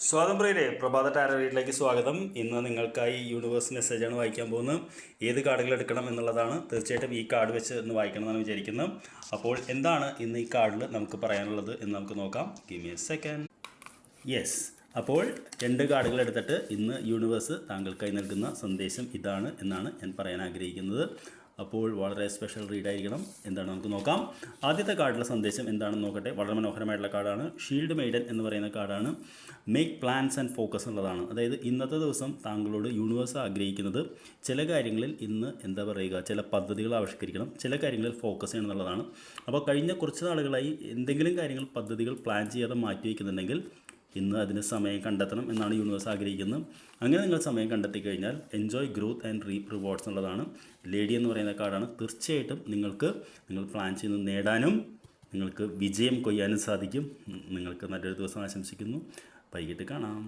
സ്വാതന്ത്ര്യയിലെ പ്രഭാത ടാരോ വീട്ടിലേക്ക് സ്വാഗതം. ഇന്ന് നിങ്ങൾക്കായി യൂണിവേഴ്സ് മെസ്സേജാണ് വായിക്കാൻ പോകുന്നത്. ഏത് കാർഡുകൾ എടുക്കണം എന്നുള്ളതാണ്. തീർച്ചയായിട്ടും ഈ കാർഡ് വെച്ച് ഇന്ന് വായിക്കണം എന്നാണ് വിചാരിക്കുന്നത്. അപ്പോൾ എന്താണ് ഇന്ന് ഈ കാർഡിൽ നമുക്ക് പറയാനുള്ളത് എന്ന് നമുക്ക് നോക്കാം. Give me a second. Yes, അപ്പോൾ 2 കാർഡുകൾ എടുത്തിട്ട് ഇന്ന് യൂണിവേഴ്സ് താങ്കൾക്കായി നൽകുന്ന സന്ദേശം ഇതാണ് എന്നാണ് ഞാൻ പറയാൻ ആഗ്രഹിക്കുന്നത്. അപ്പോൾ വളരെ സ്പെഷ്യൽ റീഡായിരിക്കണം. എന്താണ് നമുക്ക് നോക്കാം. ആദ്യത്തെ കാർഡിലെ സന്ദേശം എന്താണെന്ന് നോക്കട്ടെ. വളരെ മനോഹരമായിട്ടുള്ള കാർഡാണ്. ഷീൽഡ് മെയ്ഡൻ എന്ന് പറയുന്ന കാർഡാണ്. മേക്ക് പ്ലാൻസ് ആൻഡ് ഫോക്കസ് എന്നുള്ളതാണ്. അതായത് ഇന്നത്തെ ദിവസം താങ്കളോട് യൂണിവേഴ്സ് ആഗ്രഹിക്കുന്നത് ചില കാര്യങ്ങളിൽ ഇന്ന് എന്താ പറയുക, ചില പദ്ധതികൾ ആവിഷ്കരിക്കണം, ചില കാര്യങ്ങളിൽ ഫോക്കസ് ചെയ്യണം എന്നുള്ളതാണ്. അപ്പോൾ കഴിഞ്ഞ കുറച്ച് നാളുകളായി എന്തെങ്കിലും കാര്യങ്ങൾ പദ്ധതികൾ പ്ലാൻ ചെയ്യാതെ മാറ്റി വയ്ക്കുന്നുണ്ടെങ്കിൽ ഇന്ന് അതിന് സമയം കണ്ടെത്തണം എന്നാണ് യൂണിവേഴ്സ് ആഗ്രഹിക്കുന്നത്. അങ്ങനെ നിങ്ങൾ സമയം കണ്ടെത്തി കഴിഞ്ഞാൽ എൻജോയ് ഗ്രോത്ത് ആൻഡ് റീപ്പ് റിവാർഡ്സ് എന്നുള്ളതാണ്. ലേഡി എന്ന് പറയുന്ന കാർഡാണ്. തീർച്ചയായിട്ടും നിങ്ങൾ പ്ലാൻ ചെയ്യുന്നത് നേടാനും നിങ്ങൾക്ക് വിജയം കൊയ്യാനും സാധിക്കും. നിങ്ങൾക്ക് നല്ലൊരു ദിവസം ആശംസിക്കുന്നു. വൈകിട്ട് കാണാം.